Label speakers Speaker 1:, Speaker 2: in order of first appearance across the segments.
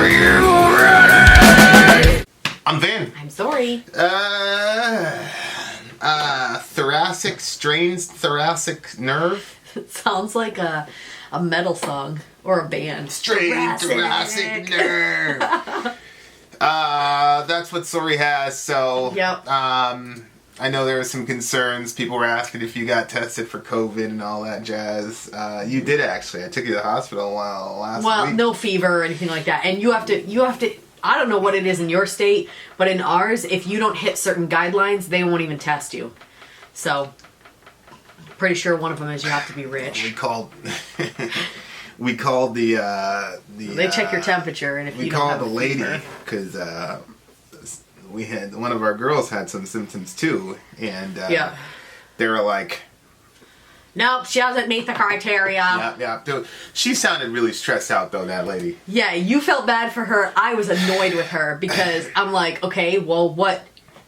Speaker 1: Are you ready? I'm Vin.
Speaker 2: I'm Sori.
Speaker 1: Thoracic strains, thoracic nerve.
Speaker 2: It sounds like a metal song or a band.
Speaker 1: Strained thoracic nerve. That's what Sori has. So,
Speaker 2: yep.
Speaker 1: I know there were some concerns. People were asking if you got tested for COVID and all that jazz. You did actually. I took you to the hospital last week.
Speaker 2: Well, no fever or anything like that. And you have to. I don't know what it is in your state, but in ours, if you don't hit certain guidelines, they won't even test you. So, pretty sure one of them is you have to be rich.
Speaker 1: We called the.
Speaker 2: They check your temperature, and if you don't have a
Speaker 1: lady
Speaker 2: fever.
Speaker 1: because we had one of our girls had some symptoms too, and they were like,
Speaker 2: "Nope, she doesn't meet the criteria."
Speaker 1: Yeah. Dude, she sounded really stressed out though. That lady.
Speaker 2: Yeah, you felt bad for her. I was annoyed with her because I'm like, okay, well, what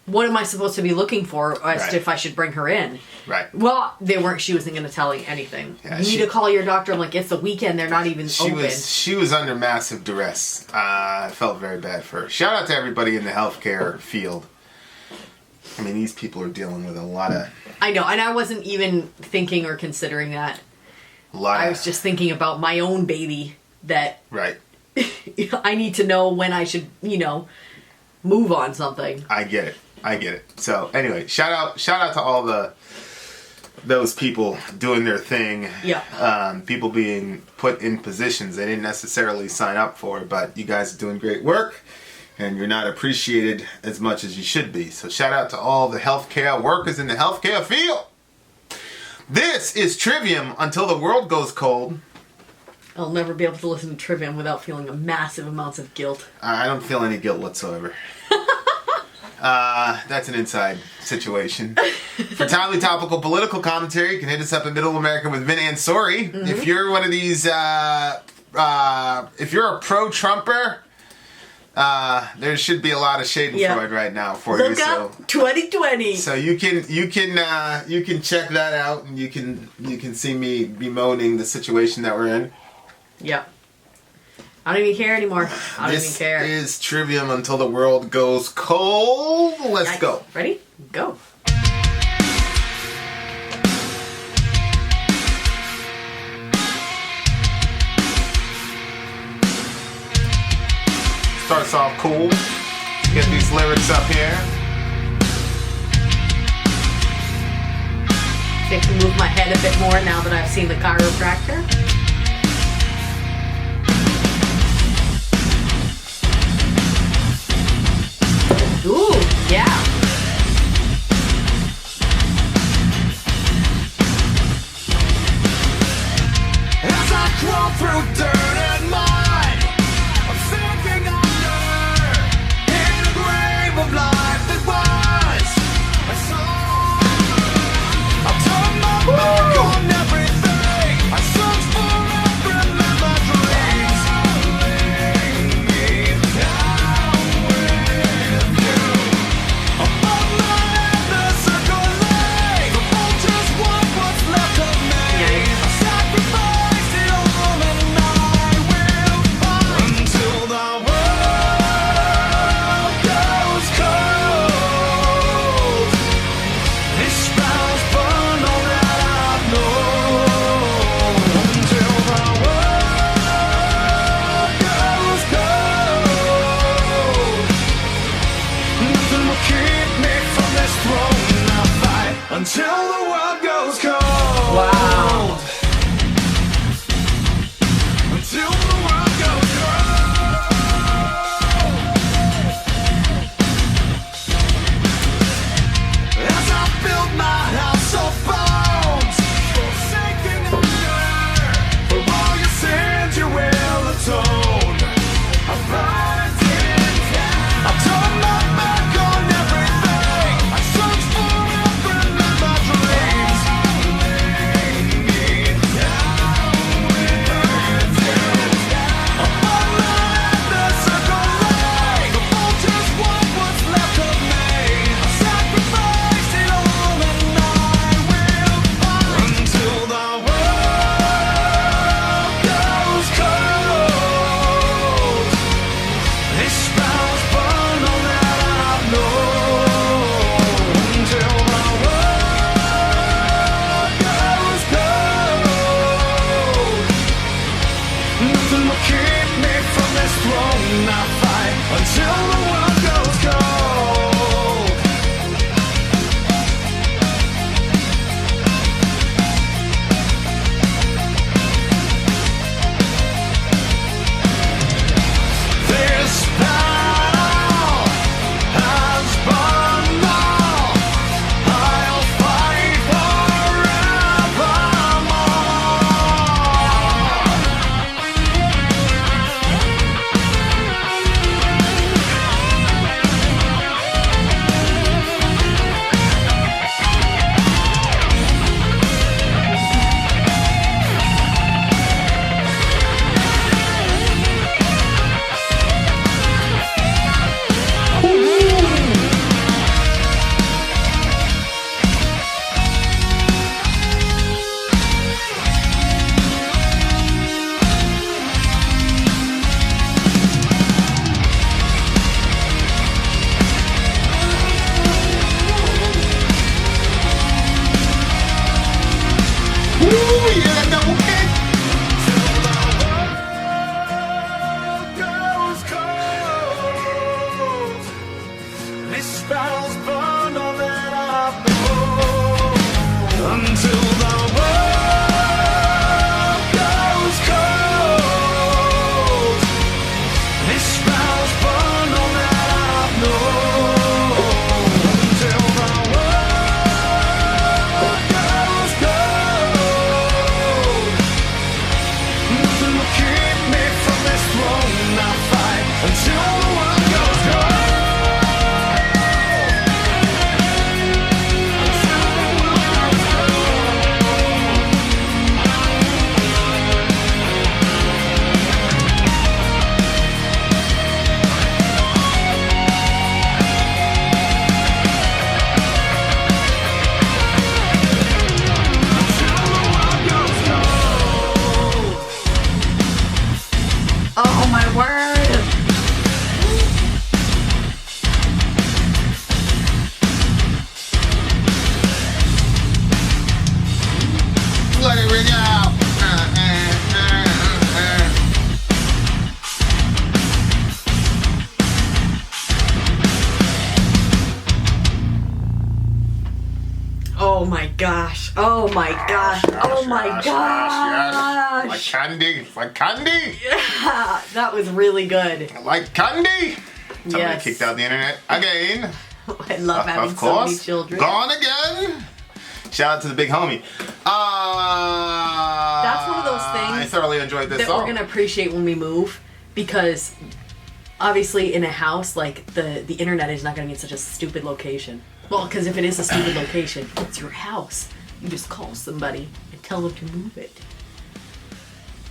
Speaker 2: am I supposed to be looking for as to if I should bring her in?
Speaker 1: Right.
Speaker 2: Well, she wasn't going to tell you anything.
Speaker 1: Yeah,
Speaker 2: you need to call your doctor. I'm like, it's the weekend. They're not even open.
Speaker 1: She was under massive duress. I felt very bad for her. Shout out to everybody in the healthcare field. I mean, these people are dealing with a lot of...
Speaker 2: I know, and I wasn't even thinking or considering that. I was just thinking about my own baby that...
Speaker 1: Right.
Speaker 2: I need to know when I should, move on something.
Speaker 1: I get it. So anyway, shout out to all those people doing their thing.
Speaker 2: Yeah.
Speaker 1: People being put in positions they didn't necessarily sign up for, but you guys are doing great work, and you're not appreciated as much as you should be. So shout out to all the healthcare workers in the healthcare field. This is Trivium Until the World Goes Cold.
Speaker 2: I'll never be able to listen to Trivium without feeling a massive amounts of guilt.
Speaker 1: I don't feel any guilt whatsoever. That's an inside situation. For timely topical political commentary, you can hit us up in Middle America with Vin and Sori. Mm-hmm. If you're one of these, if you're a pro-Trumper, there should be a lot of Schadenfreude right now for you.
Speaker 2: Look up 2020.
Speaker 1: So you can check that out, and you can see me bemoaning the situation that we're in.
Speaker 2: Yeah. I don't even care anymore. I don't even care.
Speaker 1: This is Trivium Until the World Goes Cold. Let's go.
Speaker 2: Ready? Go.
Speaker 1: Starts off cool. Get these lyrics up here.
Speaker 2: I can move my head a bit more now that I've seen the chiropractor. Ooh, yeah.
Speaker 3: As I crawl through dirt and mud, I'm sinking under in a grave of life that was. I turned my back on everything. I searched for will keep me from this throne I fight until the world goes cold. This battle has won all. I'll fight
Speaker 2: Oh my gosh. Oh my gosh. Oh my gosh.
Speaker 1: Like candy. Like candy.
Speaker 2: Yeah, that was really good.
Speaker 1: Like candy. Somebody
Speaker 2: Yes.
Speaker 1: kicked out the internet again.
Speaker 2: I love having
Speaker 1: Of
Speaker 2: so many
Speaker 1: course.
Speaker 2: children.
Speaker 1: Gone again. Shout out to the big homie.
Speaker 2: That's one of those things
Speaker 1: I thoroughly enjoyed this
Speaker 2: that
Speaker 1: song.
Speaker 2: we're gonna appreciate when we move, because obviously in a house, like the internet is not gonna be in such a stupid location. Well, because if it is a stupid location, it's your house. You just call somebody and tell them to move it.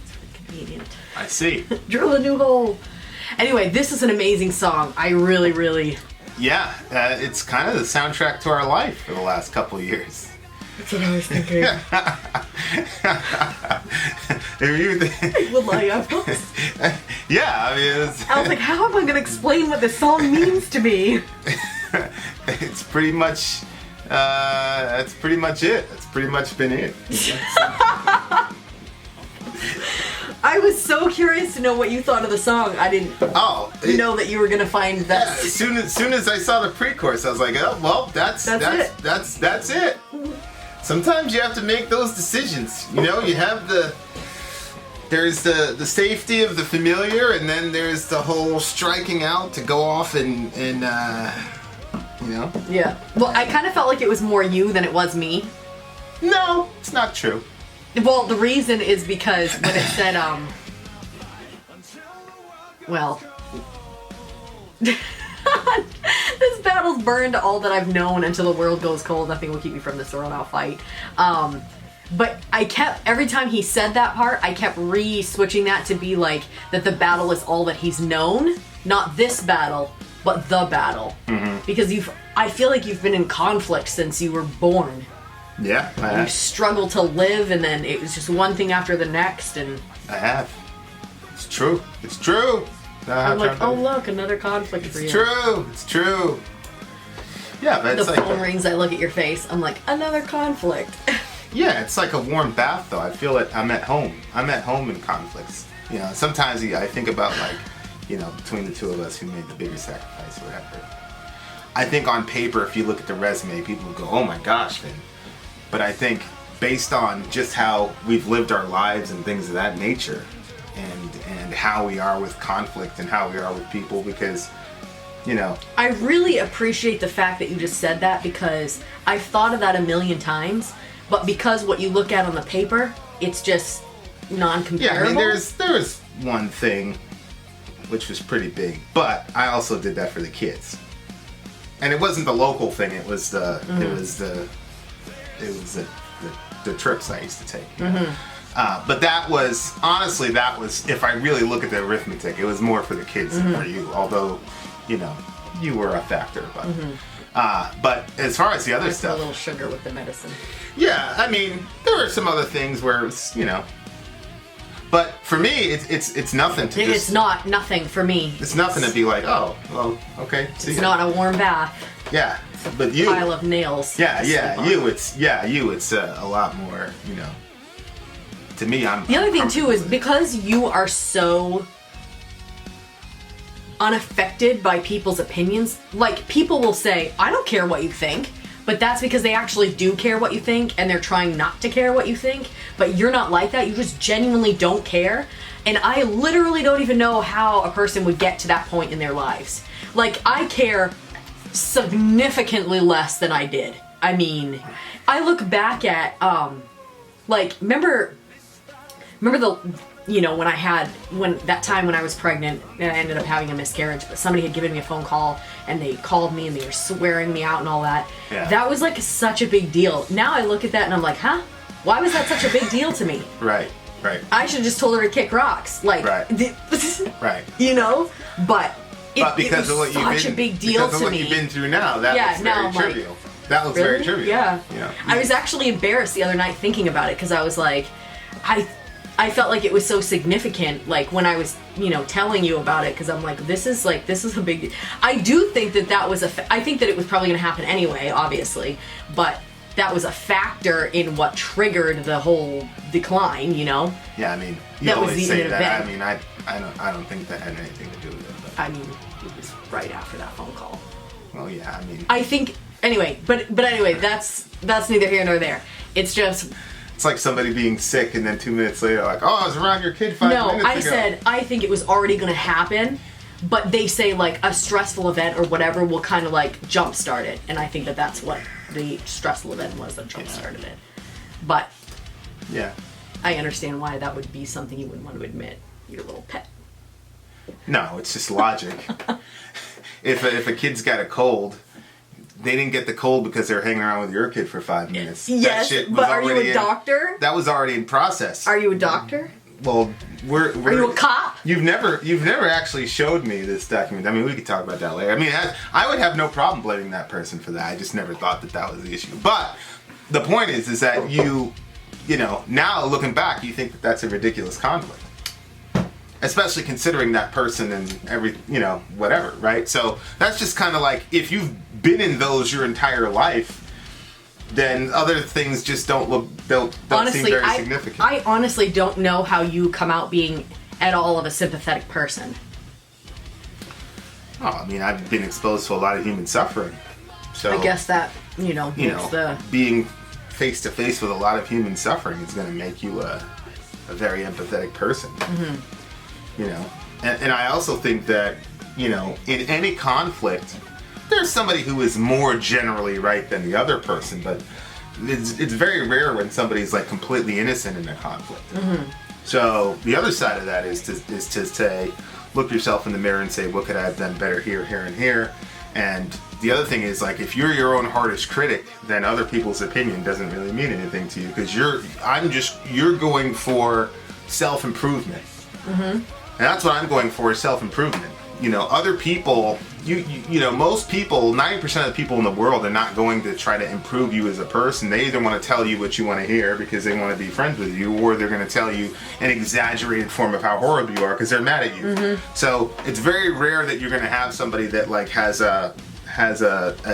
Speaker 2: It's really convenient.
Speaker 1: I see.
Speaker 2: Drill a new hole. Anyway, this is an amazing song. I really, really.
Speaker 1: Yeah, it's kind of the soundtrack to our life for the last couple of years.
Speaker 2: That's what I was thinking. Well, I was.
Speaker 1: Yeah, I mean,
Speaker 2: I was like, how am I gonna explain what this song means to me?
Speaker 1: it's pretty much, that's pretty much it. That's pretty much been it.
Speaker 2: I was so curious to know what you thought of the song. I didn't know that you were gonna find that.
Speaker 1: As soon as I saw the pre-chorus, I was like, oh well, that's
Speaker 2: it.
Speaker 1: That's it. Sometimes you have to make those decisions. You know, you have there's the safety of the familiar, and then there's the whole striking out to go off and you know.
Speaker 2: Yeah. Well, I kind of felt like it was more you than it was me.
Speaker 1: No, it's not true.
Speaker 2: Well, the reason is because when it said, well, this battle's burned all that I've known until the world goes cold. Nothing will keep me from this throne. I'll fight. But I kept, every time he said that part, I kept re-switching that to be like that the battle is all that he's known. Not this battle, but the battle. Mm-hmm. Because I feel like you've been in conflict since you were born.
Speaker 1: Yeah, I
Speaker 2: You
Speaker 1: have.
Speaker 2: struggle to live, and then it was just one thing after the next, and
Speaker 1: I have. It's true. It's true.
Speaker 2: I'm like, oh look, another conflict for you.
Speaker 1: It's true. It's true. Yeah, but
Speaker 2: The
Speaker 1: it's like
Speaker 2: phone rings, I look at your face, I'm like, another conflict.
Speaker 1: yeah, it's like a warm bath though. I feel it. I'm at home. I'm at home in conflicts. You know, sometimes I think about like, you know, between the two of us, who made the bigger sacrifice or whatever. I think on paper, if you look at the resume, people will go, oh my gosh, Vin. But I think based on just how we've lived our lives and things of that nature, and how we are with conflict and how we are with people, because, you know.
Speaker 2: I really appreciate the fact that you just said that, because I've thought of that a million times, but because what you look at on the paper, it's just non-comparable.
Speaker 1: Yeah, I mean, there was one thing which was pretty big, but I also did that for the kids. And it wasn't the local thing, it was the trips I used to take. You know? But that was, honestly, if I really look at the arithmetic, it was more for the kids than for you, although, you know, you were a factor. But as far as the other stuff.
Speaker 2: A little sugar with the medicine.
Speaker 1: Yeah, I mean, there were some other things where it was, you know. But for me, it's nothing to just.
Speaker 2: It's not nothing for me.
Speaker 1: It's nothing to be like, oh, well, okay.
Speaker 2: It's not a warm bath.
Speaker 1: Yeah, but you.
Speaker 2: Pile of nails.
Speaker 1: Yeah, it's a lot more, you know. To me,
Speaker 2: The other thing too is because you are so unaffected by people's opinions. Like, people will say, I don't care what you think. But that's because they actually do care what you think, and they're trying not to care what you think. But you're not like that. You just genuinely don't care. And I literally don't even know how a person would get to that point in their lives. Like, I care significantly less than I did. I mean, I look back at, like, remember the, you know, when that time when I was pregnant and I ended up having a miscarriage, but somebody had given me a phone call and they called me and they were swearing me out and all that.
Speaker 1: Yeah.
Speaker 2: That was like such a big deal. Now I look at that and I'm like, huh? Why was that such a big deal to me?
Speaker 1: Right.
Speaker 2: I should have just told her to kick rocks. Like,
Speaker 1: right.
Speaker 2: You know? But
Speaker 1: because
Speaker 2: it
Speaker 1: of
Speaker 2: was
Speaker 1: what
Speaker 2: such a big deal
Speaker 1: because of
Speaker 2: to
Speaker 1: what
Speaker 2: me.
Speaker 1: you've been through now, that looks very trivial. That looks very trivial.
Speaker 2: Yeah.
Speaker 1: Yeah.
Speaker 2: I was actually embarrassed the other night thinking about it, because I was like, I felt like it was so significant, like when I was, you know, telling you about it, because I'm like, this is a big. I do think that was I think that it was probably going to happen anyway, obviously, but that was a factor in what triggered the whole decline, you know.
Speaker 1: Yeah, I mean, you
Speaker 2: that
Speaker 1: always say that.
Speaker 2: Event.
Speaker 1: I mean, I don't think that had anything to do with it. But.
Speaker 2: I mean, it was right after that phone call.
Speaker 1: Well, yeah, I mean.
Speaker 2: I think anyway, but anyway, that's neither here nor there. It's just.
Speaker 1: It's like somebody being sick and then 2 minutes later, like, oh, I was around your kid 5 minutes ago.
Speaker 2: No, I said I think it was already going to happen, but they say like a stressful event or whatever will kind of like jumpstart it, and I think that's what the stressful event was that jumpstarted it. But
Speaker 1: yeah,
Speaker 2: I understand why that would be something you wouldn't want to admit, your little pet.
Speaker 1: No, it's just logic. If a kid's got a cold. They didn't get the cold because they were hanging around with your kid for 5 minutes.
Speaker 2: Yes,
Speaker 1: that shit was
Speaker 2: but are you a doctor?
Speaker 1: That was already in process.
Speaker 2: Are you a doctor?
Speaker 1: Well, we're
Speaker 2: Are you a cop?
Speaker 1: You've never actually showed me this document. I mean, we could talk about that later. I mean, I would have no problem blaming that person for that. I just never thought that was the issue. But the point is that you know, now looking back, you think that that's a ridiculous conflict. Especially considering that person and you know, whatever, right? So that's just kind of like, if you've been in those your entire life, then other things just don't
Speaker 2: honestly,
Speaker 1: seem very significant.
Speaker 2: I honestly don't know how you come out being at all of a sympathetic person.
Speaker 1: Oh, I mean, I've been exposed to a lot of human suffering. So
Speaker 2: I guess that, you know,
Speaker 1: being face to face with a lot of human suffering is going to make you a very empathetic person. You know, and I also think that, you know, in any conflict, there's somebody who is more generally right than the other person, but it's very rare when somebody's like completely innocent in a conflict. So the other side of that is to say, look yourself in the mirror and say, what could I have done better here, here, and here? And the other thing is, like, if you're your own hardest critic, then other people's opinion doesn't really mean anything to you, because you're going for self-improvement. And that's what I'm going for, is self-improvement. You know, other people, you know, most people, 90% of the people in the world are not going to try to improve you as a person. They either want to tell you what you want to hear because they want to be friends with you, or they're going to tell you an exaggerated form of how horrible you are because they're mad at you. So it's very rare that you're going to have somebody that like has a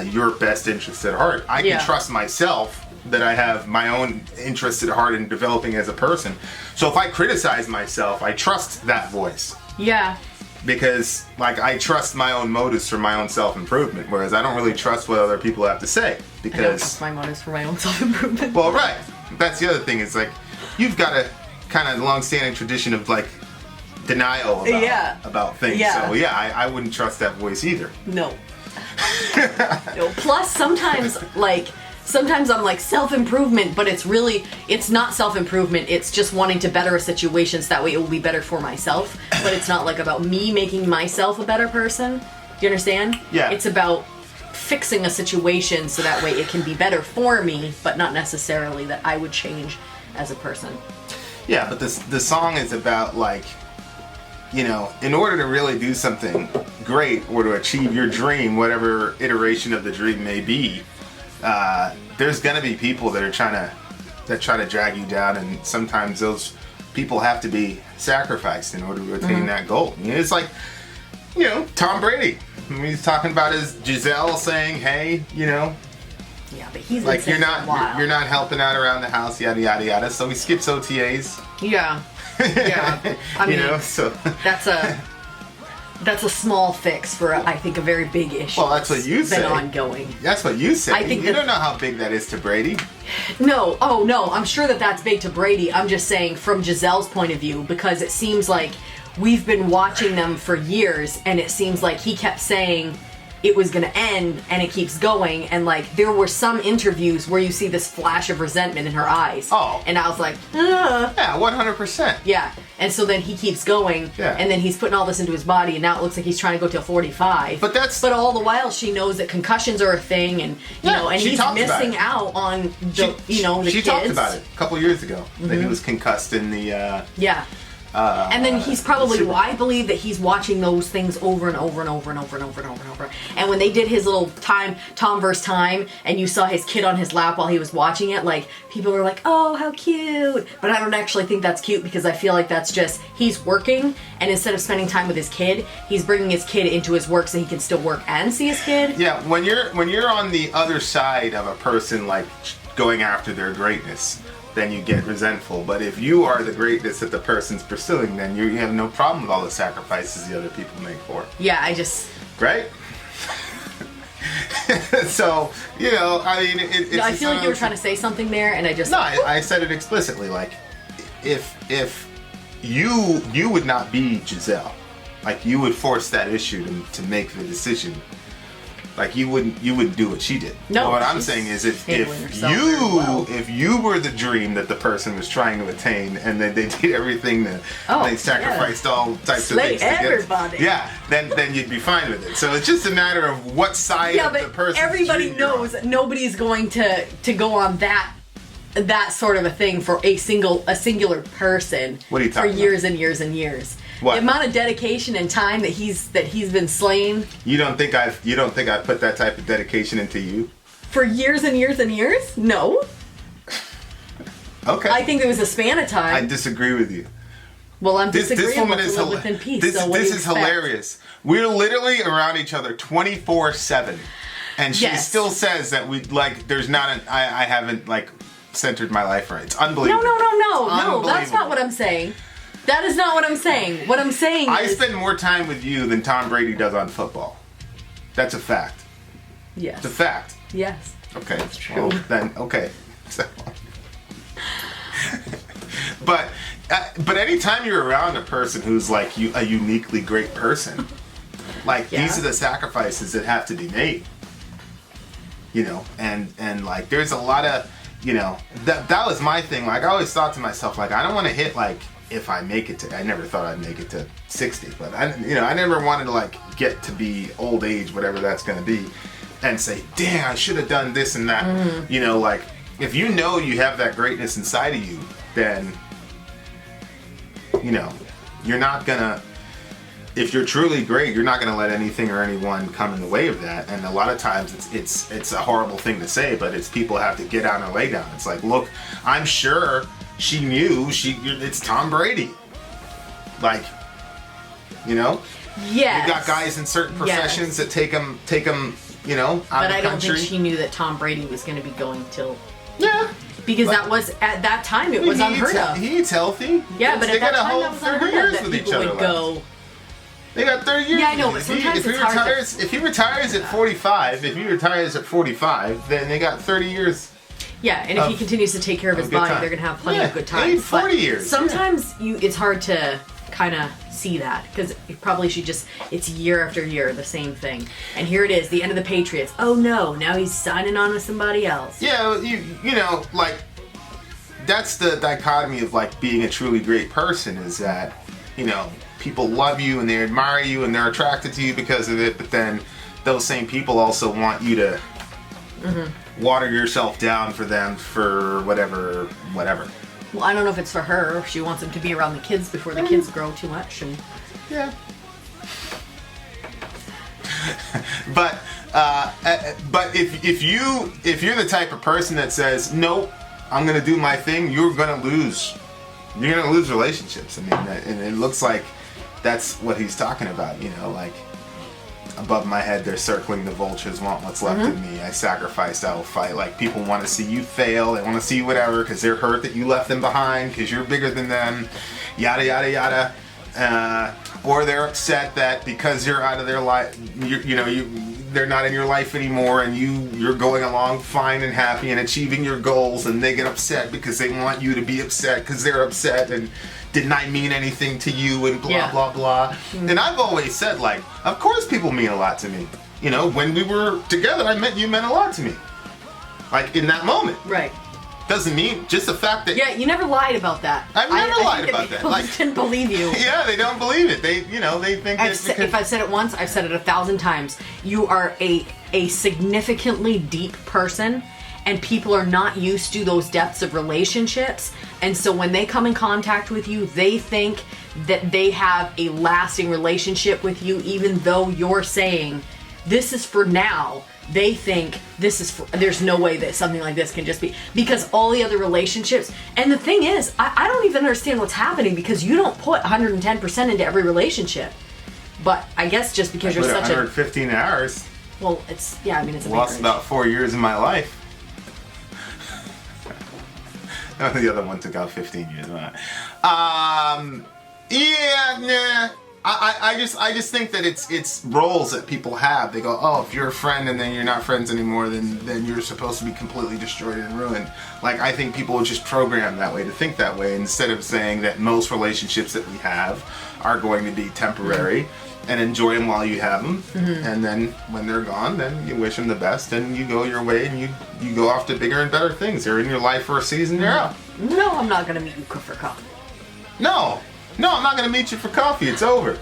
Speaker 1: your best interest at heart. I can trust myself that I have my own interest at heart in developing as a person. So if I criticize myself, I trust that voice.
Speaker 2: Yeah.
Speaker 1: Because, like, I trust my own motives for my own self-improvement, whereas I don't really trust what other people have to say.
Speaker 2: I don't
Speaker 1: Because,
Speaker 2: trust my motives for my own self-improvement.
Speaker 1: well, right. That's the other thing, is, like, you've got a kind of long-standing tradition of, like, denial about things.
Speaker 2: Yeah.
Speaker 1: So, yeah, I wouldn't trust that voice either.
Speaker 2: No. No. Plus, sometimes I'm like self-improvement, but it's not self-improvement. It's just wanting to better a situation so that way it will be better for myself. But it's not like about me making myself a better person. Do you understand?
Speaker 1: Yeah.
Speaker 2: It's about fixing a situation so that way it can be better for me, but not necessarily that I would change as a person.
Speaker 1: Yeah, but the song is about, like, you know, in order to really do something great or to achieve your dream, whatever iteration of the dream may be, there's gonna be people that try to drag you down, and sometimes those people have to be sacrificed in order to attain that goal. You know, it's like, you know, Tom Brady. When he's talking about his Giselle saying, "Hey, you know,
Speaker 2: Yeah, but he's
Speaker 1: like
Speaker 2: been saying for a while.
Speaker 1: you're not helping out around the house, yada yada yada." So he skips OTAs.
Speaker 2: Yeah. Yeah. I mean,
Speaker 1: you know, so
Speaker 2: that's a small fix for I think a very big issue.
Speaker 1: Well, that's what you
Speaker 2: that's
Speaker 1: say.
Speaker 2: been ongoing.
Speaker 1: That's what you say.
Speaker 2: I think
Speaker 1: you don't know how big that is to Brady.
Speaker 2: No, oh no, I'm sure that's big to Brady. I'm just saying from Giselle's point of view, because it seems like we've been watching them for years, and it seems like he kept saying it was gonna end, and it keeps going, and like there were some interviews where you see this flash of resentment in her eyes.
Speaker 1: Oh.
Speaker 2: And I was like, ugh.
Speaker 1: Yeah, 100%.
Speaker 2: Yeah. And so then he keeps going,
Speaker 1: Yeah.
Speaker 2: and then he's putting all this into his body, and now it looks like he's trying to go till 45.
Speaker 1: But
Speaker 2: all the while she knows that concussions are a thing, and you
Speaker 1: Yeah,
Speaker 2: know, and
Speaker 1: she
Speaker 2: he's
Speaker 1: talked about
Speaker 2: missing
Speaker 1: it.
Speaker 2: out on the
Speaker 1: She
Speaker 2: kids.
Speaker 1: talked about it a couple years ago that he was concussed in the.
Speaker 2: Yeah. And then he's probably,
Speaker 1: Super-
Speaker 2: I believe that he's watching those things over and over and over and over and over and over and over. And when they did his little Tom vs. Time, and you saw his kid on his lap while he was watching it, like, people were like, oh, how cute. But I don't actually think that's cute, because I feel like that's just, he's working, and instead of spending time with his kid, he's bringing his kid into his work so he can still work and see his kid.
Speaker 1: Yeah, when you're on the other side of a person, like, going after their greatness, then you get resentful. But if you are the greatness that the person's pursuing, then you have no problem with all the sacrifices the other people make for it.
Speaker 2: Yeah, I just...
Speaker 1: Right? So, you know, I mean, it's...
Speaker 2: I feel like you were trying to say something there, and I just...
Speaker 1: No, I said it explicitly. Like, if you would not be Giselle, like, you would force that issue to make the decision. Like, you wouldn't do what she did.
Speaker 2: No,
Speaker 1: But what I'm
Speaker 2: she's
Speaker 1: saying is, if
Speaker 2: handling herself very well.
Speaker 1: if you were the dream that the person was trying to attain, and then they did everything they sacrificed all types
Speaker 2: Slay
Speaker 1: of things to
Speaker 2: everybody.
Speaker 1: get, yeah, then you'd be fine with it. So it's just a matter of what side
Speaker 2: Yeah,
Speaker 1: of the
Speaker 2: but
Speaker 1: person.
Speaker 2: everybody knows nobody's going to go on that sort of a thing for a singular person.
Speaker 1: What are you talking
Speaker 2: for years and years and years.
Speaker 1: What?
Speaker 2: The amount of dedication and time that he's been slaying
Speaker 1: You don't think I've put that type of dedication into you?
Speaker 2: for years and years and years? No.
Speaker 1: Okay.
Speaker 2: I think there was a span of time.
Speaker 1: I disagree with you.
Speaker 2: Well, I'm
Speaker 1: This
Speaker 2: disagreeable
Speaker 1: woman
Speaker 2: to
Speaker 1: is
Speaker 2: live within peace.
Speaker 1: This,
Speaker 2: so what do
Speaker 1: this
Speaker 2: you
Speaker 1: is
Speaker 2: expect?
Speaker 1: hilarious. We're literally around each other 24/7, and she
Speaker 2: Yes.
Speaker 1: still says that we like. There's not I haven't like centered my life right. It's unbelievable.
Speaker 2: No. That's not what I'm saying. That is not what I'm saying. What I'm saying
Speaker 1: I
Speaker 2: is...
Speaker 1: spend more time with you than Tom Brady does on football. That's a fact.
Speaker 2: Yes.
Speaker 1: It's a fact.
Speaker 2: Yes.
Speaker 1: Okay.
Speaker 2: That's true.
Speaker 1: Well, then okay. So. But anytime you're around a person who's like a uniquely great person, like these are the sacrifices that have to be made. You know, and like there's a lot of, you know, that was my thing. Like I always thought to myself, like I don't want to hit like if I make it to, I never thought I'd make it to 60, but I never wanted to like get to be old age, whatever that's going to be, and say, damn, I should have done this and that.
Speaker 2: Mm-hmm.
Speaker 1: You know, like if you know you have that greatness inside of you, then, you know, you're not gonna, if you're truly great, you're not gonna let anything or anyone come in the way of that. And a lot of times it's a horrible thing to say, but it's people have to get on or lay down. It's like, look, I'm sure she knew it's Tom Brady. Like, you know?
Speaker 2: Yes.
Speaker 1: You got guys in certain professions that take them, you know, out
Speaker 2: But
Speaker 1: of the
Speaker 2: I don't
Speaker 1: country.
Speaker 2: think she knew that Tom Brady was going to be going till
Speaker 1: Yeah.
Speaker 2: Because
Speaker 1: But-
Speaker 2: that was, at that time, it was unheard of.
Speaker 1: He eats healthy.
Speaker 2: Yeah, but
Speaker 1: they
Speaker 2: at that
Speaker 1: got a
Speaker 2: time,
Speaker 1: whole
Speaker 2: that was
Speaker 1: 30
Speaker 2: unheard
Speaker 1: years
Speaker 2: of that
Speaker 1: with each
Speaker 2: people
Speaker 1: other
Speaker 2: would
Speaker 1: left.
Speaker 2: go.
Speaker 1: They got 30 years.
Speaker 2: Yeah, I know,
Speaker 1: with
Speaker 2: but
Speaker 1: it.
Speaker 2: sometimes
Speaker 1: if he
Speaker 2: it's hard to-
Speaker 1: retires, if he retires at 45, then they got 30 years.
Speaker 2: Yeah, and if he continues to take care of his
Speaker 1: good
Speaker 2: body,
Speaker 1: time.
Speaker 2: they're gonna have plenty
Speaker 1: Yeah,
Speaker 2: of good
Speaker 1: they
Speaker 2: times.
Speaker 1: need 40
Speaker 2: But
Speaker 1: years,
Speaker 2: sometimes it's hard to kind of see that because you probably should just, it's year after year the same thing. And here it is, the end of the Patriots. Oh no, now he's signing on with somebody else.
Speaker 1: Yeah, you know, like, that's the dichotomy of, like, being a truly great person is that, you know, people love you and they admire you and they're attracted to you because of it, but then those same people also want you to water yourself down for them for whatever.
Speaker 2: Well, I don't know if it's for her. She wants him to be around the kids before the kids grow too much. And
Speaker 1: Yeah. But if you're the type of person that says nope, I'm gonna do my thing, you're gonna lose relationships. I mean, and it looks like that's what he's talking about. You know, like above my head they're circling the vultures, want what's left of me. I sacrificed, I will fight. Like people want to see you fail, they want to see whatever because they're hurt that you left them behind because you're bigger than them. Yada yada yada. Or they're upset that because you're out of their life, they're not in your life anymore, and you're going along fine and happy and achieving your goals, and they get upset because they want you to be upset because they're upset and didn't I mean anything to you and blah blah blah. And I've always said, like, of course people mean a lot to me. You know, when we were together, you meant a lot to me. Like in that moment.
Speaker 2: right.
Speaker 1: Doesn't mean just the fact that.
Speaker 2: Yeah, you never lied about that.
Speaker 1: I've never lied about that.
Speaker 2: People
Speaker 1: Like,
Speaker 2: just didn't believe you.
Speaker 1: Yeah, they don't believe it. They think that
Speaker 2: If I've said it once, I've said it 1,000 times. You are a significantly deep person, and people are not used to those depths of relationships. And so when they come in contact with you, they think that they have a lasting relationship with you, even though you're saying, this is for now. They think this is for, there's no way that something like this can just be, because all the other relationships, and the thing is, I don't even understand what's happening because you don't put 110% into every relationship. But I guess just because you're
Speaker 1: put
Speaker 2: such
Speaker 1: 115 hours.
Speaker 2: well, it's, yeah, I mean, it's a
Speaker 1: Lost
Speaker 2: big
Speaker 1: about 4 years of my life. The other one took out 15 years. Yeah, nah. I just think that it's roles that people have. They go, oh, if you're a friend and then you're not friends anymore, then you're supposed to be completely destroyed and ruined. Like, I think people are just programmed that way to think that way instead of saying that most relationships that we have are going to be temporary and enjoy them while you have them. And then when they're gone, then you wish them the best and you go your way and you go off to bigger and better things. They're in your life for a season, they're out.
Speaker 2: No, I'm not going to meet you for coffee.
Speaker 1: No, I'm not going to meet you for coffee. It's over.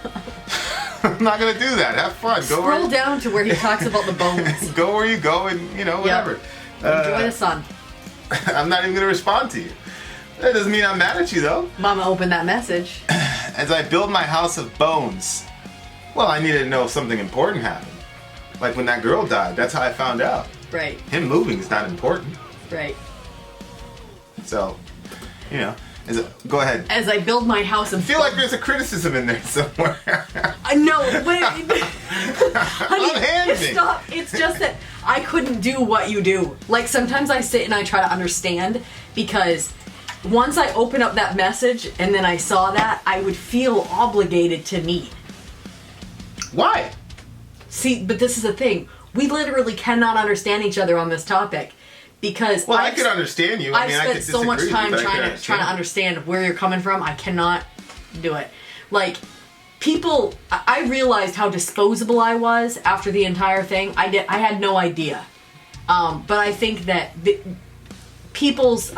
Speaker 1: I'm not going to do that. Have fun. Go
Speaker 2: Scroll down to where he talks about the bones.
Speaker 1: Go where you go and, whatever.
Speaker 2: Enjoy the sun.
Speaker 1: I'm not even going to respond to you. That doesn't mean I'm mad at you, though.
Speaker 2: Mama opened that message.
Speaker 1: As I build my house of bones, well, I needed to know if something important happened. Like when that girl died, that's how I found out.
Speaker 2: Right,
Speaker 1: Him moving is not important.
Speaker 2: right.
Speaker 1: So, go ahead.
Speaker 2: As I build my house
Speaker 1: I
Speaker 2: and
Speaker 1: feel like there's a criticism in there somewhere.
Speaker 2: I know, but honey,
Speaker 1: Unhand me.
Speaker 2: stop. It's just that I couldn't do what you do. Like sometimes I sit and I try to understand because once I open up that message and then I saw that, I would feel obligated to meet.
Speaker 1: Why?
Speaker 2: See, but this is the thing. We literally cannot understand each other on this topic because
Speaker 1: Well, I could understand you.
Speaker 2: I've
Speaker 1: I
Speaker 2: spent
Speaker 1: could
Speaker 2: so much
Speaker 1: disagree
Speaker 2: time
Speaker 1: with you, but I
Speaker 2: trying
Speaker 1: could
Speaker 2: to understand where you're coming from. I cannot do it. Like people, I realized how disposable I was after the entire thing. I had no idea. But I think that people's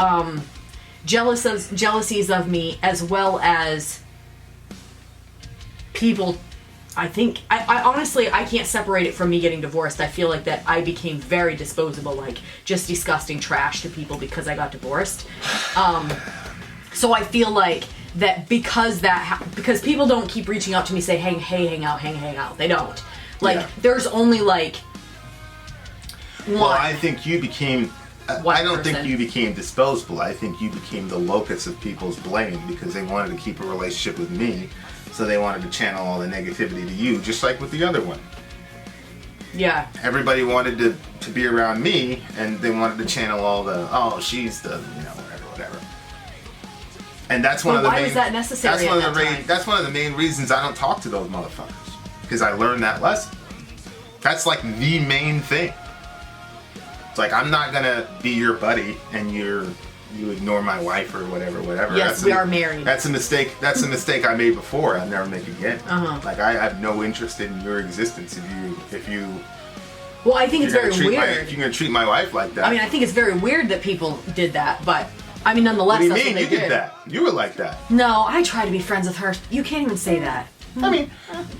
Speaker 2: jealousies of me, as well as people. I think, I honestly, I can't separate it from me getting divorced. I feel like that I became very disposable, like just disgusting trash to people because I got divorced. So I feel like that because people don't keep reaching out to me, say, hey, hang out. They don't. Like,
Speaker 1: Yeah.
Speaker 2: there's only like one.
Speaker 1: Well, I think you became.
Speaker 2: One
Speaker 1: I don't
Speaker 2: person.
Speaker 1: think you became disposable. I think you became the locus of people's blame because they wanted to keep a relationship with me, so they wanted to channel all the negativity to you, just like with the other one.
Speaker 2: Yeah.
Speaker 1: everybody wanted to be around me, and they wanted to channel all the, oh, she's the, whatever. And that's one of the
Speaker 2: why
Speaker 1: main.
Speaker 2: was that necessary
Speaker 1: That's one
Speaker 2: at
Speaker 1: of the
Speaker 2: that time?
Speaker 1: That's one of the main reasons I don't talk to those motherfuckers, because I learned that lesson. That's like the main thing. It's like, I'm not gonna be your buddy and you ignore my wife or whatever.
Speaker 2: Yes, we are married.
Speaker 1: That's a mistake. That's a mistake I made before. I'll never make again. Like, I have no interest in your existence if you.
Speaker 2: Well, I think it's very
Speaker 1: If
Speaker 2: weird.
Speaker 1: you're gonna treat my wife like that.
Speaker 2: I mean, I think it's very weird that people did that, but I mean, nonetheless,
Speaker 1: what do you
Speaker 2: that's
Speaker 1: mean
Speaker 2: what
Speaker 1: you
Speaker 2: they
Speaker 1: did that? You were like that.
Speaker 2: No, I try to be friends with her. You can't even say that.
Speaker 1: I mean,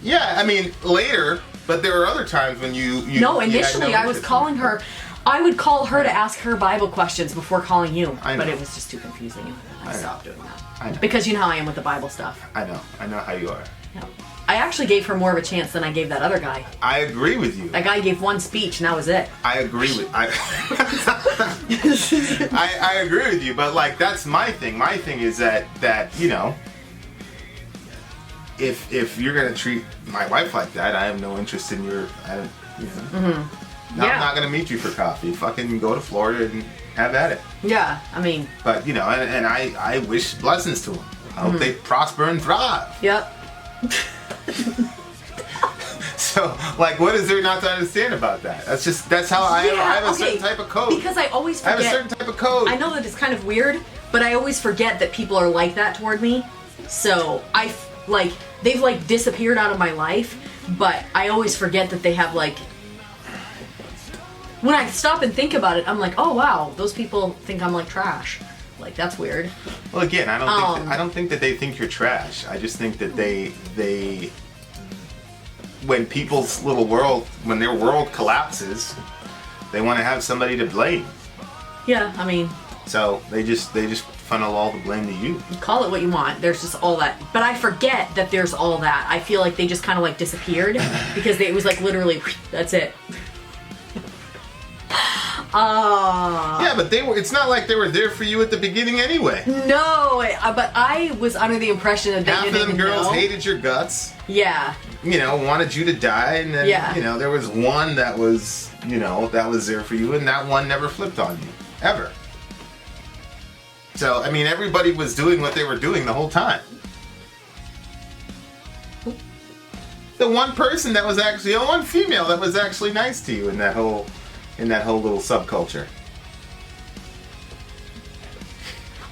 Speaker 1: yeah. I mean, later, but there were other times when you
Speaker 2: No,
Speaker 1: you had
Speaker 2: initially
Speaker 1: no
Speaker 2: I was
Speaker 1: interest in
Speaker 2: calling
Speaker 1: it.
Speaker 2: her. I would call her to ask her Bible questions before calling you,
Speaker 1: I
Speaker 2: but
Speaker 1: know.
Speaker 2: it was just too confusing. And I
Speaker 1: know.
Speaker 2: stopped doing that.
Speaker 1: I know.
Speaker 2: Because you know how I am with the Bible stuff.
Speaker 1: I know how you are.
Speaker 2: Yeah. I actually gave her more of a chance than I gave that other guy.
Speaker 1: I agree with you.
Speaker 2: That guy gave one speech and that was it.
Speaker 1: I agree with I agree with you, but like, that's my thing. My thing is that if you're gonna treat my wife like that, I have no interest in your. No,
Speaker 2: Yeah.
Speaker 1: I'm not gonna meet you for coffee. Fucking go to Florida and have at it.
Speaker 2: Yeah, I mean,
Speaker 1: But and I wish blessings to them. I hope they prosper and thrive.
Speaker 2: yep.
Speaker 1: So, like, what is there not to understand about that? That's how I have a certain type of code.
Speaker 2: Because I always
Speaker 1: I have
Speaker 2: forget.
Speaker 1: a certain type of code.
Speaker 2: I know that it's kind of weird, but I always forget that people are like that toward me. So they've like disappeared out of my life, but I always forget that they have like. When I stop and think about it, I'm like, oh wow, those people think I'm like trash. Like, that's weird.
Speaker 1: Well, again, I don't think that they think you're trash. I just think that they when people's little world, when their world collapses, they want to have somebody to blame.
Speaker 2: Yeah, I mean,
Speaker 1: So they just funnel all the blame to you.
Speaker 2: call it what you want. There's just all that. But I forget that there's all that. I feel like they just kind of like disappeared because it was like literally, that's it.
Speaker 1: Yeah, but it's not like they were there for you at the beginning anyway.
Speaker 2: No, but I was under the impression that they
Speaker 1: Half of
Speaker 2: didn't
Speaker 1: them
Speaker 2: even
Speaker 1: girls
Speaker 2: know.
Speaker 1: hated your guts.
Speaker 2: Yeah.
Speaker 1: Wanted you to die, and then
Speaker 2: Yeah.
Speaker 1: there was one that was that was there for you, and that one never flipped on you ever. So I mean, everybody was doing what they were doing the whole time. The one person that was actually, the one female that was actually nice to you in that whole little subculture.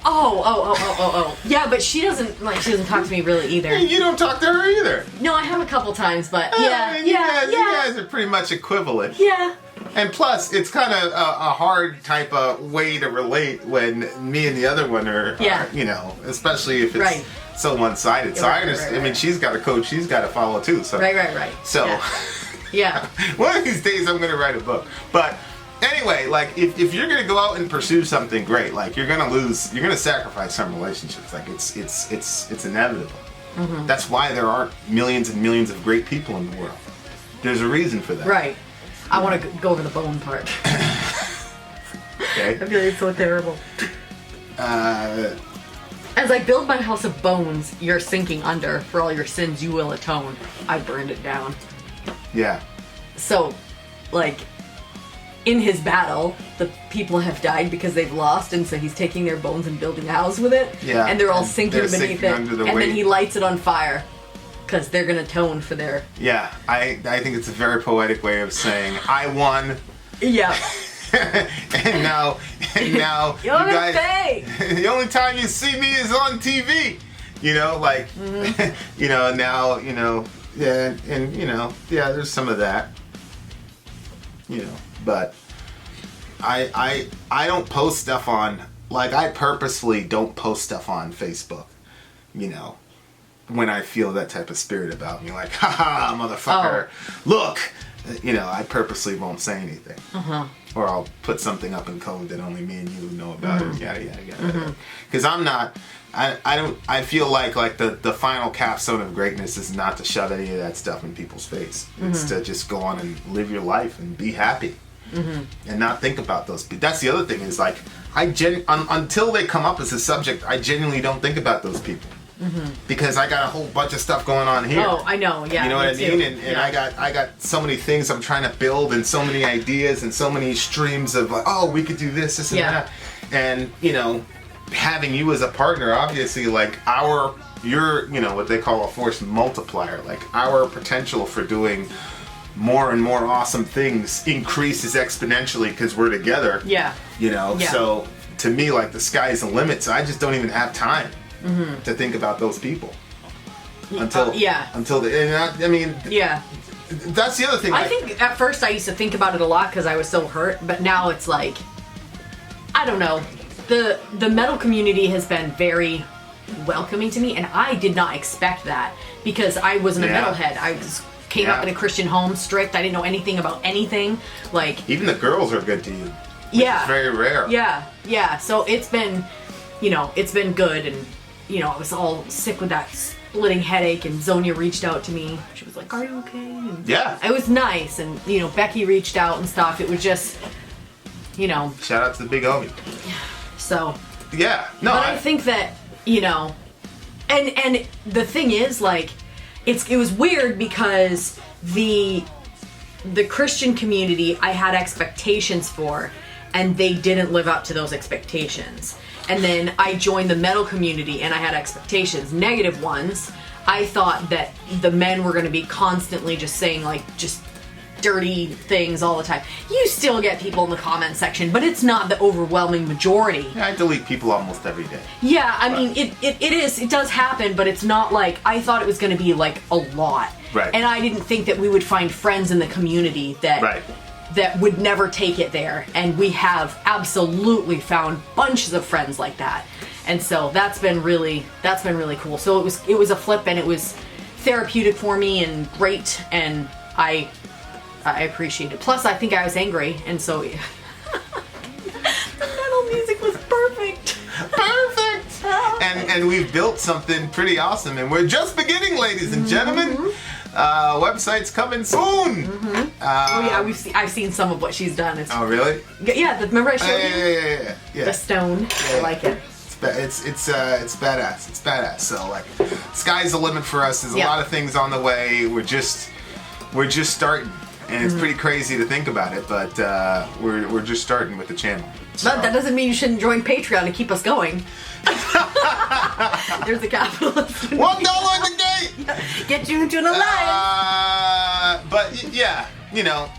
Speaker 2: Oh. Yeah, but she doesn't talk to me really either.
Speaker 1: And you don't talk to her either.
Speaker 2: No, I have a couple times, but
Speaker 1: I
Speaker 2: yeah,
Speaker 1: mean,
Speaker 2: yeah,
Speaker 1: you
Speaker 2: yeah.
Speaker 1: guys are pretty much equivalent.
Speaker 2: Yeah.
Speaker 1: And plus, it's kind of a hard type of way to relate when me and the other one are,
Speaker 2: Yeah.
Speaker 1: especially if it's
Speaker 2: Right.
Speaker 1: so one-sided. So
Speaker 2: Right,
Speaker 1: I understand.
Speaker 2: right.
Speaker 1: I mean, she's got a code she's got to follow too. So
Speaker 2: Right.
Speaker 1: So
Speaker 2: Yeah.
Speaker 1: one of these days I'm going to write a book. But anyway, like if you're going to go out and pursue something great, like you're going to sacrifice some relationships. Like it's inevitable.
Speaker 2: Mm-hmm.
Speaker 1: That's why there aren't millions and millions of great people in the world. There's a reason for that.
Speaker 2: Right. I want to go over the bone part.
Speaker 1: Okay.
Speaker 2: I feel like it's so terrible. As I build my house of bones, you're sinking under. For all your sins you will atone. I burned it down.
Speaker 1: Yeah.
Speaker 2: So, like, in his battle, the people have died because they've lost, and so he's taking their bones and building a house with it.
Speaker 1: Yeah,
Speaker 2: And they're all
Speaker 1: and
Speaker 2: sinking
Speaker 1: they're
Speaker 2: beneath
Speaker 1: sinking
Speaker 2: it.
Speaker 1: under the
Speaker 2: And
Speaker 1: weight.
Speaker 2: then he lights it on fire. Because they're going to atone for their...
Speaker 1: Yeah. I think it's a very poetic way of saying I won.
Speaker 2: Yeah.
Speaker 1: and now you
Speaker 2: You're gonna
Speaker 1: guys.
Speaker 2: pay.
Speaker 1: The only time you see me is on TV. Like,
Speaker 2: Mm-hmm.
Speaker 1: now, yeah, and yeah, there's some of that. But I don't post stuff on, like, I purposely don't post stuff on Facebook, when I feel that type of spirit about me, like, haha, motherfucker, look, I purposely won't say anything. Or I'll put something up in code that only me and you know about, and yada yada yada. Because I'm not, I feel like the final capstone of greatness is not to shove any of that stuff in people's face. It's to just go on and live your life and be happy, and not think about those people. That's the other thing is, like, until they come up as a subject, I genuinely don't think about those people. because I got a whole bunch of stuff going on here.
Speaker 2: Oh, I know. Yeah.
Speaker 1: You know what I
Speaker 2: me too.
Speaker 1: mean? And
Speaker 2: Yeah.
Speaker 1: I got so many things I'm trying to build, and so many ideas, and so many streams of like, oh, we could do this and
Speaker 2: Yeah.
Speaker 1: that. And having you as a partner, obviously, like you're what they call a force multiplier. Like our potential for doing more and more awesome things increases exponentially because we're together.
Speaker 2: Yeah. Yeah.
Speaker 1: So to me, like the sky's the limit. So I just don't even have time to think about those people until I mean,
Speaker 2: Yeah.
Speaker 1: that's the other thing.
Speaker 2: I think at first I used to think about it a lot because I was so hurt, but now it's like, I don't know. The metal community has been very welcoming to me, and I did not expect that because I wasn't a metalhead. I came up in a Christian home, strict. I didn't know anything about anything. Like
Speaker 1: even the girls are good to you.
Speaker 2: Yeah.
Speaker 1: It's very rare.
Speaker 2: Yeah. So it's been, it's been good, and I was all sick with that splitting headache, and Zonia reached out to me. She was like, "Are you okay?" And it was nice, and Becky reached out and stuff. It was just,
Speaker 1: Shout out to the big homie.
Speaker 2: So.
Speaker 1: Yeah. No.
Speaker 2: But I think that and the thing is, like, it was weird because the Christian community I had expectations for, and they didn't live up to those expectations. And then I joined the metal community and I had expectations, negative ones. I thought that the men were going to be constantly just saying like just dirty things all the time. You still get people in the comment section, but it's not the overwhelming majority.
Speaker 1: Yeah, I delete people almost every day.
Speaker 2: Yeah, I mean, it does happen, but it's not like, I thought it was going to be like a lot.
Speaker 1: Right.
Speaker 2: And I didn't think that we would find friends in the community that would never take it there. And we have absolutely found bunches of friends like that. And so that's been really cool. So it was a flip, and it was therapeutic for me and great, and I appreciate it. Plus, I think I was angry, and so the metal music was perfect.
Speaker 1: Perfect. And we've built something pretty awesome, and we're just beginning, ladies and gentlemen. Website's coming soon.
Speaker 2: I've seen some of what she's done.
Speaker 1: Oh, really?
Speaker 2: Yeah, remember I showed you?
Speaker 1: Yeah.
Speaker 2: The stone.
Speaker 1: Yeah.
Speaker 2: I like it.
Speaker 1: It's badass. It's badass. So like, sky's the limit for us. There's a lot of things on the way. We're just starting, and it's pretty crazy to think about it. But we're just starting with the channel. So.
Speaker 2: But that doesn't mean you shouldn't join Patreon to keep us going. There's the capitalist.
Speaker 1: $1 in the gate.
Speaker 2: Get you into an alliance.
Speaker 1: But yeah,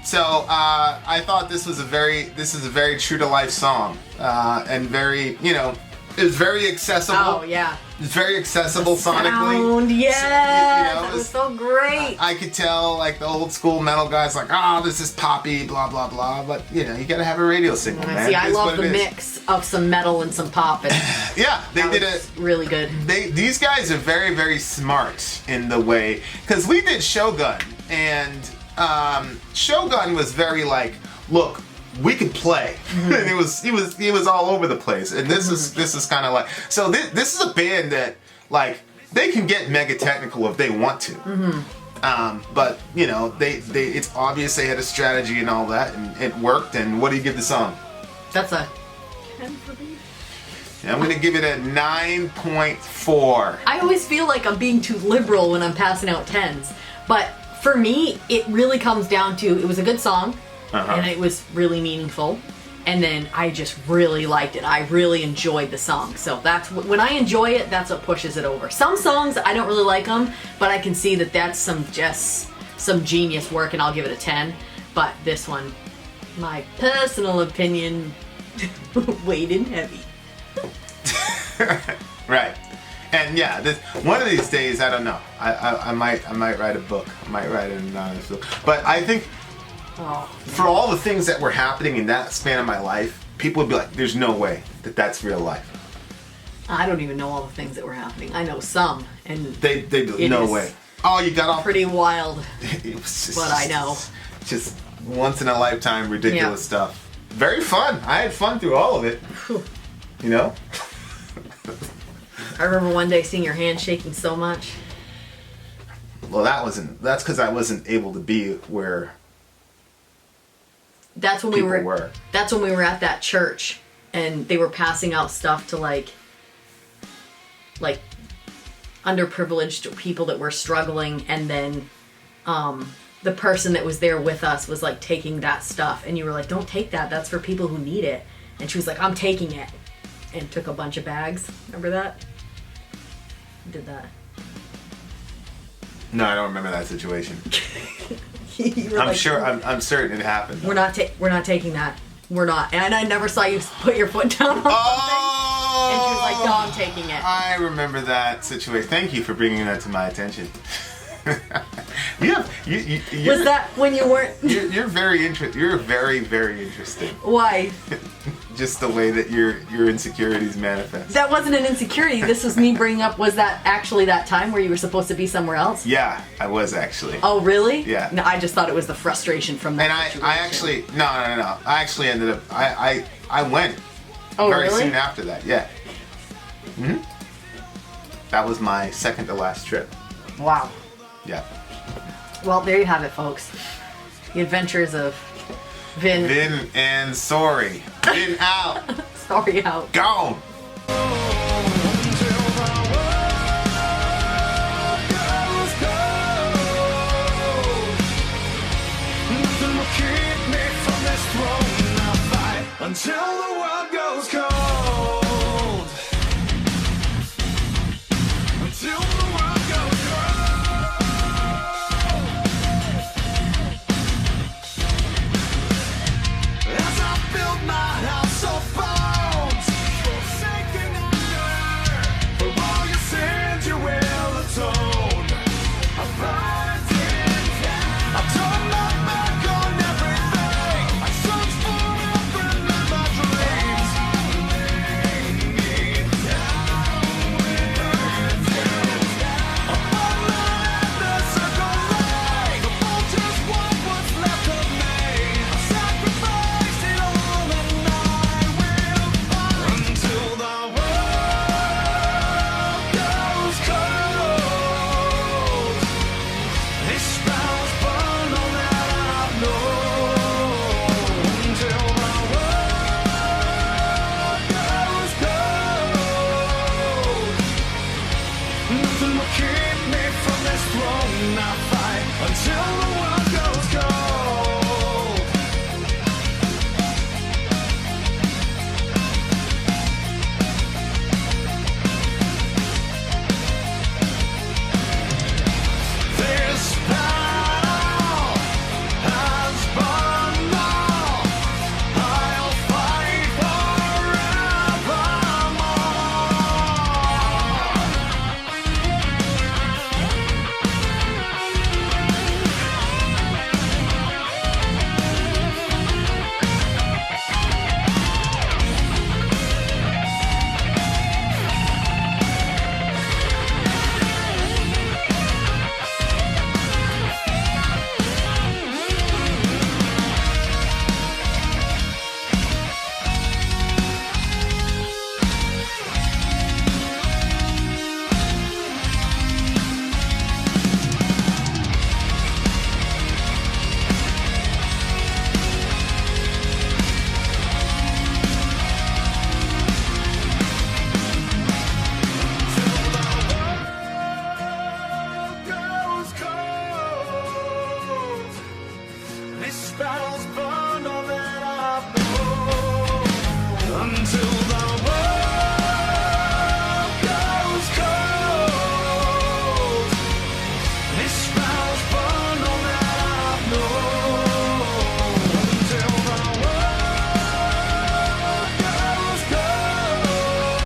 Speaker 1: So I thought this is a very true to life song, and very it was very accessible.
Speaker 2: Oh yeah.
Speaker 1: It's very accessible sonically.
Speaker 2: Sound, yes, that was so great.
Speaker 1: I could tell, like, the old school metal guys, like, this is poppy, blah, blah, blah. But, you gotta have a radio signal, man.
Speaker 2: See, I love the mix of some metal and some pop. And
Speaker 1: yeah, they did it
Speaker 2: really good.
Speaker 1: These guys are very, very smart in the way, because we did Shogun, and Shogun was very like, look, we could play, and he was all over the place. And this is kind of like, so this is a band that, like, they can get mega technical if they want to. But they it's obvious they had a strategy and all that, and it worked. And what do you give the song?
Speaker 2: That's a 10 for me.
Speaker 1: I'm gonna give it a 9.4.
Speaker 2: I always feel like I'm being too liberal when I'm passing out 10s, but for me, it really comes down to, it was a good song. And it was really meaningful, and then I just really liked it. I really enjoyed the song. So that's when I enjoy it, that's what pushes it over. Some songs I don't really like them, but I can see that that's some genius work, and I'll give it a 10. But this one, my personal opinion, weighed in heavy.
Speaker 1: Right. And yeah, one of these days, I don't know. I might write a book. I might write it in but I think. For all the things that were happening in that span of my life, people would be like, there's no way that that's real life.
Speaker 2: I don't even know all the things that were happening. I know some, and
Speaker 1: they no way. Oh, you got off.
Speaker 2: Pretty wild.
Speaker 1: It was just,
Speaker 2: but I know.
Speaker 1: Just once in a lifetime ridiculous stuff. Very fun. I had fun through all of it.
Speaker 2: I remember one day seeing your hand shaking so much.
Speaker 1: Well, that's because I wasn't able to be where
Speaker 2: That's when we were. That's when we were at that church, and they were passing out stuff to like underprivileged people that were struggling, and then the person that was there with us was like taking that stuff, and you were like, don't take that, that's for people who need it. And she was like, I'm taking it, and took a bunch of bags. Remember that? Did that.
Speaker 1: No, I don't remember that situation.
Speaker 2: You were
Speaker 1: I'm
Speaker 2: like,
Speaker 1: sure. I'm certain it happened.
Speaker 2: We're not taking that. We're not. And I never saw you put your foot down on something.
Speaker 1: Oh!
Speaker 2: And she was like, no, I'm taking it.
Speaker 1: I remember that situation. Thank you for bringing that to my attention.
Speaker 2: Was that when you weren't?
Speaker 1: You're very interesting. You're very, very interesting.
Speaker 2: Why?
Speaker 1: Just the way that your insecurities manifest.
Speaker 2: That wasn't an insecurity. This was me bringing up, was that actually that time where you were supposed to be somewhere else?
Speaker 1: Yeah, I was actually.
Speaker 2: Oh, really?
Speaker 1: Yeah.
Speaker 2: No, I just thought it was the frustration from that.
Speaker 1: And I actually, no. I actually ended up, I went
Speaker 2: Oh,
Speaker 1: very
Speaker 2: really?
Speaker 1: soon after that, yeah. Hmm. That was my second to last trip.
Speaker 2: Wow.
Speaker 1: Yeah.
Speaker 2: Well, there you have it, folks. The adventures of Vin.
Speaker 1: Vin and Sori. Vin out.
Speaker 2: Sorry out.
Speaker 1: Gone.
Speaker 3: Until the world goes cold. Until the world goes cold. As I build my house of bones, forsaken under, for all your sins you will atone. I burned it down. I turned my back on everything. I searched for a friend in my dreams. Laying me down with it. Upon the endless circle lay. The vultures want what's left of me. I sacrificed it all and I will fight until the world goes cold. These spells burn all that I've known until the world goes cold. Nothing will keep me from this throne. I fight until the world goes cold. This battle has burned all. I'll fight goes cold. This battle's burned all that I've known until the